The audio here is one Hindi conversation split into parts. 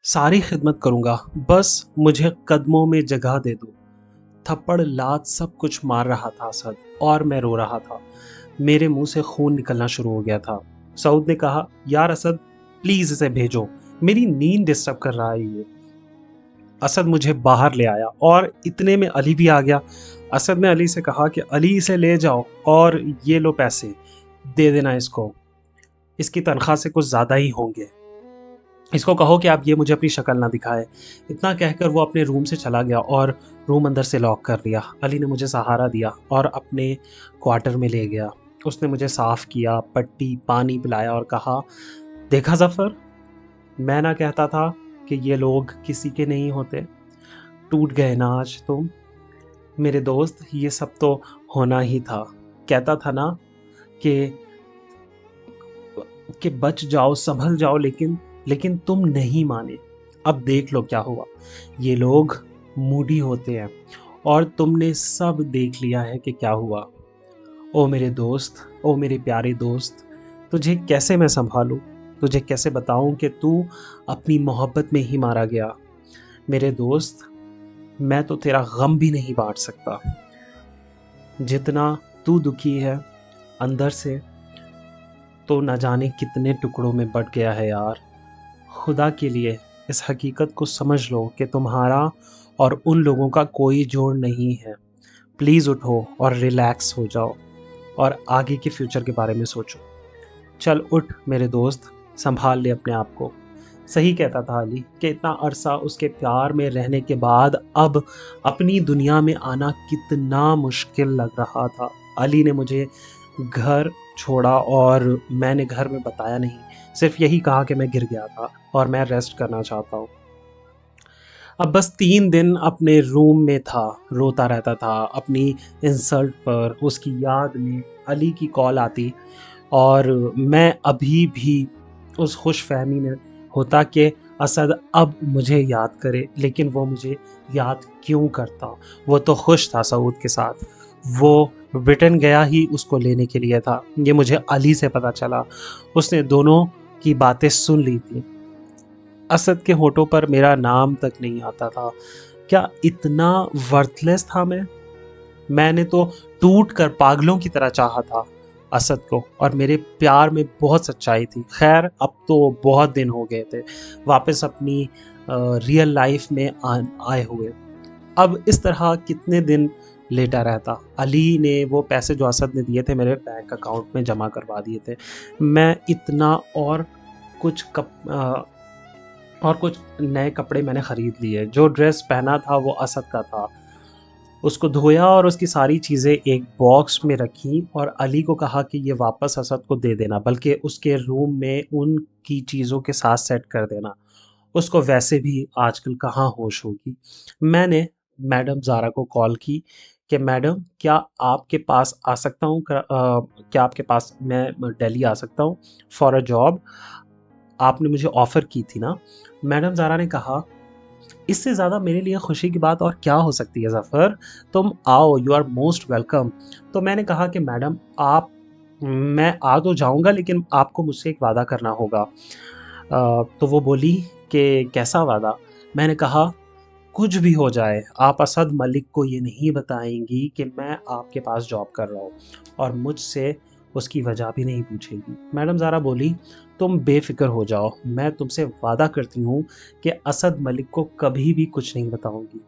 सारी खिदमत करूँगा, बस मुझे कदमों में जगह दे दो। थप्पड़, लात सब कुछ मार रहा था असद और मैं रो रहा था। मेरे मुँह से खून निकलना शुरू हो गया था। सऊद ने कहा, यार असद, प्लीज़ इसे भेजो। मेरी नींद डिस्टर्ब कर रहा है ये। असद मुझे बाहर ले आया और इतने में अली भी आ गया। असद ने अली से कहा कि अली इसे ले जाओ और ये लो पैसे, दे देना इसको। इसकी तनख्वाह से कुछ ज़्यादा ही होंगे। इसको कहो कि आप ये मुझे अपनी शक्ल ना दिखाए। इतना कहकर वो अपने रूम से चला गया और रूम अंदर से लॉक कर लिया। अली ने मुझे सहारा दिया और अपने क्वार्टर में ले गया। उसने मुझे साफ़ किया, पट्टी, पानी पिलाया और कहा, देखा ज़फ़र, मैं ना कहता था कि ये लोग किसी के नहीं होते। टूट गए ना आज तुम। मेरे दोस्त, ये सब तो होना ही था। कहता था ना कि बच जाओ, संभल जाओ, लेकिन तुम नहीं माने। अब देख लो क्या हुआ। ये लोग मूडी होते हैं और तुमने सब देख लिया है कि क्या हुआ। ओ मेरे दोस्त, ओ मेरे प्यारे दोस्त, तुझे कैसे मैं संभालूं? तुझे कैसे बताऊं कि तू अपनी मोहब्बत में ही मारा गया? मेरे दोस्त, मैं तो तेरा गम भी नहीं बांट सकता। जितना तू दुखी है अंदर से, तो न जाने कितने टुकड़ों में बट गया है यार। खुदा के लिए इस हकीकत को समझ लो कि तुम्हारा और उन लोगों का कोई जोड़ नहीं है। प्लीज़ उठो और रिलैक्स हो जाओ और आगे के फ्यूचर के बारे में सोचो। चल उठ मेरे दोस्त, संभाल ले अपने आप को। सही कहता था अली कि इतना अरसा उसके प्यार में रहने के बाद अब अपनी दुनिया में आना कितना मुश्किल लग रहा था। अली ने मुझे घर छोड़ा और मैंने घर में बताया नहीं, सिर्फ यही कहा कि मैं गिर गया था और मैं रेस्ट करना चाहता हूँ। अब बस 3 दिन अपने रूम में था, रोता रहता था अपनी इंसल्ट पर। उसकी याद में अली की कॉल आती और मैं अभी भी उस खुशफहमी में होता कि असद अब मुझे याद करे, लेकिन वो मुझे याद क्यों करता? वो तो खुश था सऊद के साथ। वो ब्रिटेन गया ही उसको लेने के लिए था। ये मुझे अली से पता चला। उसने दोनों की बातें सुन ली थी। असद के होठों पर मेरा नाम तक नहीं आता था। क्या इतना वर्थलेस था मैं? मैंने तो टूट कर पागलों की तरह चाहा था असद को, और मेरे प्यार में बहुत सच्चाई थी। खैर, अब तो बहुत दिन हो गए थे वापस अपनी रियल लाइफ में आए हुए। अब इस तरह कितने दिन लेटा रहता? अली ने वो पैसे जो असद ने दिए थे मेरे बैंक अकाउंट में जमा करवा दिए थे। मैं इतना कुछ कप और कुछ नए कपड़े मैंने ख़रीद लिए। जो ड्रेस पहना था वो असद का था। उसको धोया और उसकी सारी चीज़ें एक बॉक्स में रखी और अली को कहा कि ये वापस असद को दे देना, बल्कि उसके रूम में उनकी चीज़ों के साथ सेट कर देना। उसको वैसे भी आजकल कहाँ होश होगी। मैंने मैडम ज़ारा को कॉल की कि मैडम, क्या आपके पास आ सकता हूँ? क्या आपके पास मैं दिल्ली आ सकता हूँ फॉर अ जॉब? आपने मुझे ऑफ़र की थी ना। मैडम ज़ारा ने कहा, इससे ज़्यादा मेरे लिए खुशी की बात और क्या हो सकती है ज़फ़र? तुम आओ, यू आर मोस्ट वेलकम। तो मैंने कहा कि मैडम, आप मैं आ तो जाऊँगा, लेकिन आपको मुझसे एक वादा करना होगा। तो वो बोली कि कैसा वादा? मैंने कहा, कुछ भी हो जाए, आप असद मलिक को ये नहीं बताएँगी कि मैं आपके पास जॉब कर रहा हूँ, और मुझसे उसकी वजह भी नहीं पूछेगी। मैडम ज़ारा बोली, तुम बेफ़िक्र हो जाओ, मैं तुमसे वादा करती हूँ कि असद मलिक को कभी भी कुछ नहीं बताऊँगी।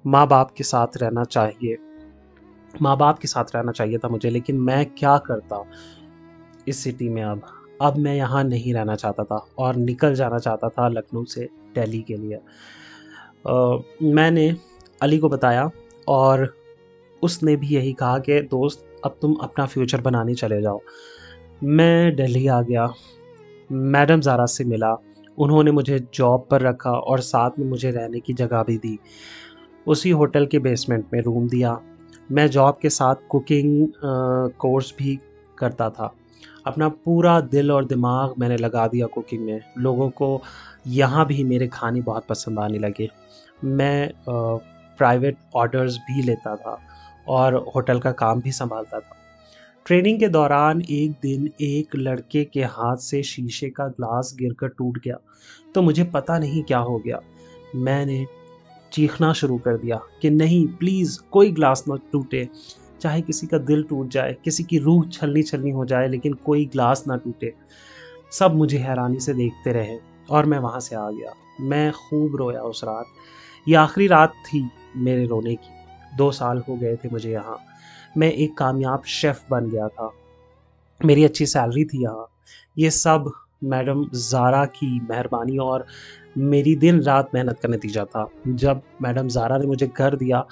माँ-बाप के साथ रहना चाहिए माँ-बाप के साथ रहना चाहिए था मुझे, लेकिन मैं क्या करता इस सिटी में अब। अब मैं यहाँ नहीं रहना चाहता था और निकल जाना चाहता था लखनऊ से दिल्ली के लिए। मैंने अली को बताया और उसने भी यही कहा कि दोस्त, अब तुम अपना फ्यूचर बनाने चले जाओ। मैं दिल्ली आ गया, मैडम ज़ारा से मिला। उन्होंने मुझे जॉब पर रखा और साथ में मुझे रहने की जगह भी दी। उसी होटल के बेसमेंट में रूम दिया। मैं जॉब के साथ कुकिंग कोर्स भी करता था। अपना पूरा दिल और दिमाग मैंने लगा दिया कुकिंग में। लोगों को यहाँ भी मेरे खाने बहुत पसंद आने लगे। मैं प्राइवेट ऑर्डर्स भी लेता था और होटल का काम भी सँभालता था। ट्रेनिंग के दौरान एक दिन एक लड़के के हाथ से शीशे का ग्लास गिरकर टूट गया, तो मुझे पता नहीं क्या हो गया। मैंने चीखना शुरू कर दिया कि नहीं, प्लीज़ कोई ग्लास ना टूटे, चाहे किसी का दिल टूट जाए, किसी की रूह छलनी छलनी हो जाए, लेकिन कोई ग्लास ना टूटे। सब मुझे हैरानी से देखते रहे और मैं वहाँ से आ गया। मैं खूब रोया उस रात। ये आखिरी रात थी मेरे रोने की। 2 साल हो गए थे मुझे यहाँ। मैं एक कामयाब शेफ़ बन गया था। मेरी अच्छी सैलरी थी यहाँ। ये सब मैडम ज़ारा की मेहरबानी और मेरी दिन-रात मेहनत का नतीजा था। जब मैडम ज़ारा ने मुझे घर दिया,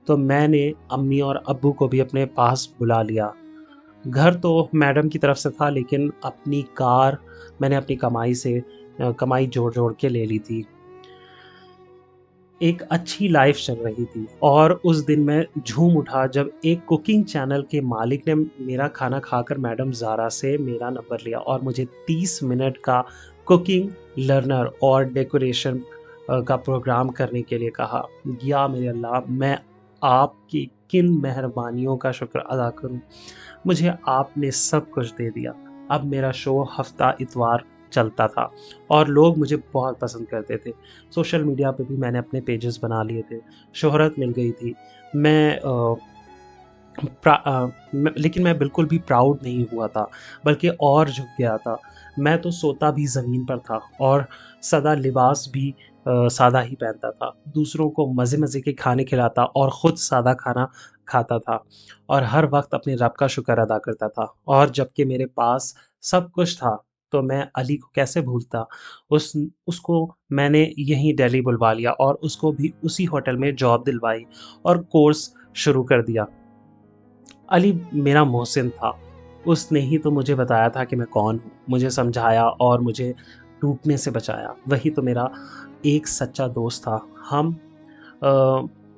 तो मैंने अम्मी और अब्बू को भी अपने पास बुला लिया। घर तो मैडम की तरफ से था, लेकिन अपनी कार मैंने अपनी कमाई से कमाई जोड़-जोड़ के ले ली थी। एक अच्छी लाइफ चल रही थी और उस दिन मैं झूम उठा जब एक कुकिंग चैनल के मालिक ने मेरा खाना खाकर मैडम ज़ारा से मेरा नंबर लिया और मुझे 30 मिनट का कुकिंग लर्नर और डेकोरेशन का प्रोग्राम करने के लिए कहा। या मेरे अल्लाह, मैं आपकी किन मेहरबानियों का शुक्र अदा करूं। मुझे आपने सब कुछ दे दिया। अब मेरा शो हफ्ता इतवार चलता था और लोग मुझे बहुत पसंद करते थे। सोशल मीडिया पे भी मैंने अपने पेजेस बना लिए थे, शोहरत मिल गई थी। मैं लेकिन मैं बिल्कुल भी प्राउड नहीं हुआ था, बल्कि और झुक गया था। मैं तो सोता भी ज़मीन पर था और सदा लिबास भी सादा ही पहनता था। दूसरों को मज़े-मज़े के खाने खिलाता और खुद सादा खाना खाता था और हर वक़्त अपने रब का शुक्र अदा करता था। और जबकि मेरे पास सब कुछ था, तो मैं अली को कैसे भूलता? उसको मैंने यहीं दिल्ली बुलवा लिया और उसको भी उसी होटल में जॉब दिलवाई और कोर्स शुरू कर दिया। अली मेरा मोहसिन था। उसने ही तो मुझे बताया था कि मैं कौन हूँ, मुझे समझाया और मुझे टूटने से बचाया। वही तो मेरा एक सच्चा दोस्त था।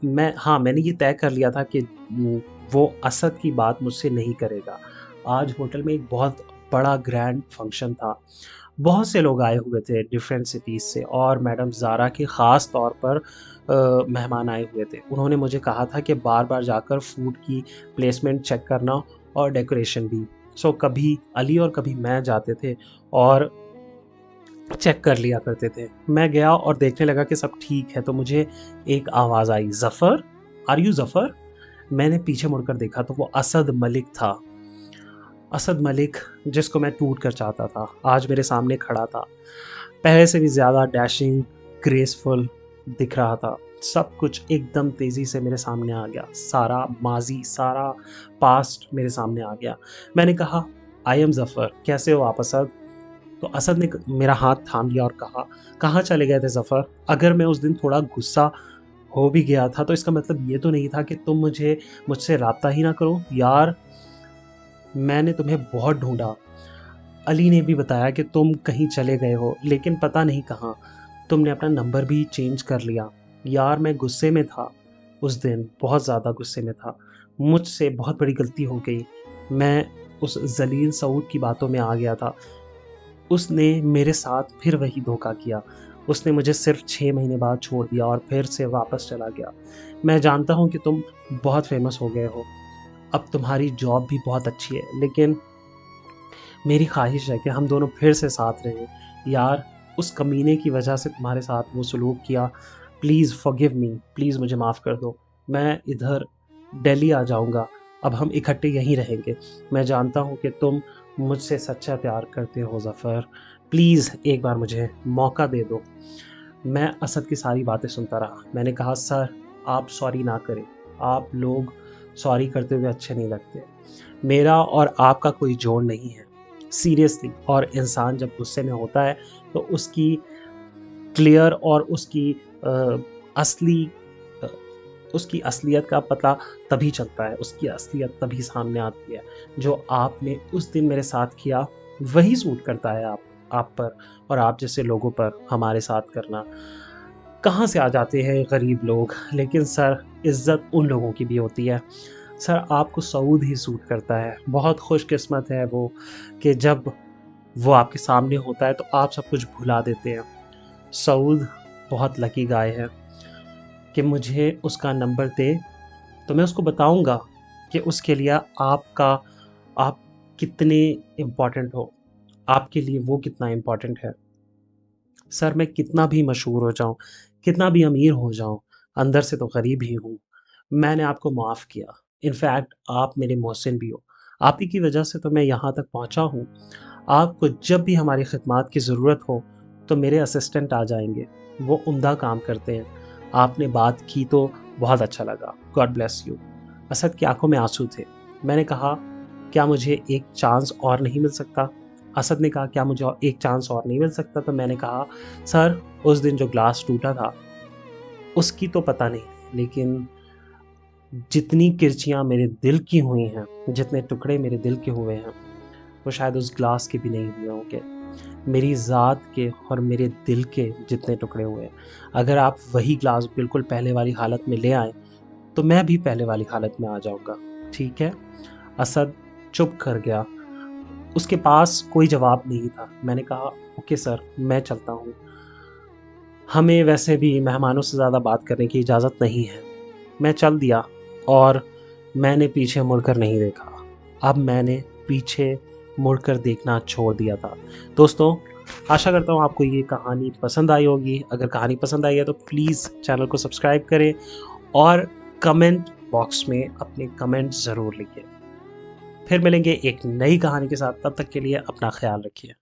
मैंने ये तय कर लिया था कि वो असद की बात मुझसे नहीं करेगा। आज होटल में एक बहुत बड़ा ग्रैंड फंक्शन था। बहुत से लोग आए हुए थे डिफरेंट सिटीज़ से और मैडम ज़ारा के ख़ास तौर पर मेहमान आए हुए थे। उन्होंने मुझे कहा था कि बार-बार जाकर फूड की प्लेसमेंट चेक करना और डेकोरेशन भी। सो कभी अली और कभी मैं जाते थे और चेक कर लिया करते थे। मैं गया और देखने लगा कि सब ठीक है, तो मुझे एक आवाज़ आई, "ज़फ़र, आर यू ज़फ़र?" मैंने पीछे मुड़कर देखा तो वो असद मलिक था। असद मलिक, जिसको मैं टूट कर चाहता था, आज मेरे सामने खड़ा था। पहले से भी ज़्यादा डैशिंग, ग्रेसफुल दिख रहा था। सब कुछ एकदम तेज़ी से मेरे सामने आ गया। सारा माज़ी, सारा पास्ट मेरे सामने आ गया। मैंने कहा, "आई एम ज़फ़र, कैसे हो आप असद?" तो असद ने मेरा हाथ थाम लिया और कहा, "कहाँ चले गए थे ज़फ़र? अगर मैं उस दिन थोड़ा गुस्सा हो भी गया था, तो इसका मतलब ये तो नहीं था कि तुम मुझसे राब्ता ही ना करो। यार, मैंने तुम्हें बहुत ढूँढा। अली ने भी बताया कि तुम कहीं चले गए हो, लेकिन पता नहीं कहाँ। तुमने अपना नंबर भी चेंज कर लिया। यार, मैं गुस्से में था उस दिन, बहुत ज़्यादा गुस्से में था। मुझसे बहुत बड़ी गलती हो गई। मैं उस ज़लील सऊद की बातों में आ गया था। उसने मेरे साथ फिर वही धोखा किया। उसने मुझे सिर्फ़ 6 महीने बाद छोड़ दिया और फिर से वापस चला गया। मैं जानता हूँ कि तुम बहुत फ़ेमस हो गए हो। अब तुम्हारी जॉब भी बहुत अच्छी है, लेकिन मेरी ख़्वाहिश है कि हम दोनों फिर से साथ रहें। यार, उस कमीने की वजह से तुम्हारे साथ वो सलूक किया। प्लीज़ फ़ॉरगिव मी, प्लीज़ मुझे माफ़ कर दो। मैं इधर दिल्ली आ जाऊँगा। अब हम इकट्ठे यहीं रहेंगे। मैं जानता हूँ कि तुम मुझसे सच्चा प्यार करते हो ज़फ़र। प्लीज़ एक बार मुझे मौका दे दो। मैं असद की सारी बातें सुनता रहा। मैंने कहा, सर, आप सॉरी ना करें। आप लोग सॉरी करते हुए अच्छे नहीं लगते। मेरा और आपका कोई जोड़ नहीं है। सीरियसली। और इंसान जब गुस्से में होता है, तो क्लियर और अ, असली अ, उसकी असलियत का पता तभी चलता है, उसकी असलियत तभी सामने आती है। जो आपने उस दिन मेरे साथ किया, वही सूट करता है आप पर और आप जैसे लोगों पर हमारे साथ करना। कहाँ से आ जाते हैं गरीब लोग, लेकिन सर, इज़्ज़त उन लोगों की भी होती है। सर, आपको सऊद ही सूट करता है। बहुत खुशकिस्मत है वो कि जब वो आपके सामने होता है तो आप सब कुछ भुला देते हैं। सऊद बहुत लकी गाय है कि मुझे उसका नंबर दे, तो मैं उसको बताऊँगा कि उसके लिए आपका आप कितने इम्पोर्टेंट हो, आपके लिए वो कितना इम्पोर्टेंट है। सर मैं कितना भी मशहूर हो जाऊँ, कितना भी अमीर हो जाऊँ, अंदर से तो गरीब ही हूँ। मैंने आपको माफ़ किया। इनफैक्ट आप मेरे मोहसिन भी हो। आप ही की वजह से तो मैं यहाँ तक पहुँचा हूँ। आपको जब भी हमारी खिदमत की ज़रूरत हो, तो मेरे असिस्टेंट आ जाएँगे। वो उम्दा काम करते हैं। आपने बात की तो बहुत अच्छा लगा। God bless you. असद की आँखों में आँसू थे। मैंने कहा, क्या मुझे एक चांस और नहीं मिल सकता? असद ने कहा, क्या मुझे एक चांस और नहीं मिल सकता? तो मैंने कहा, सर उस दिन जो ग्लास टूटा था, उसकी तो पता नहीं, लेकिन जितनी किरचियाँ मेरे दिल की हुई हैं, जितने टुकड़े मेरे दिल के हुए हैं, वो शायद उस ग्लास के भी नहीं हुए होंगे। मेरी ज़ात के और मेरे दिल के जितने टुकड़े हुए हैं, अगर आप वही ग्लास बिल्कुल पहले वाली हालत में ले आएँ, तो मैं भी पहले वाली हालत में आ जाऊँगा। ठीक है? असद चुप कर गया। उसके पास कोई जवाब नहीं था। मैंने कहा, ओके सर, मैं चलता हूँ। हमें वैसे भी मेहमानों से ज़्यादा बात करने की इजाज़त नहीं है। मैं चल दिया और मैंने पीछे मुड़कर नहीं देखा। अब मैंने पीछे मुड़कर देखना छोड़ दिया था। दोस्तों, आशा करता हूँ आपको ये कहानी पसंद आई होगी। अगर कहानी पसंद आई है तो प्लीज़ चैनल को सब्सक्राइब करें और कमेंट बॉक्स में अपने कमेंट ज़रूर लिखें। फिर मिलेंगे एक नई कहानी के साथ, तब तक के लिए अपना ख़्याल रखिए।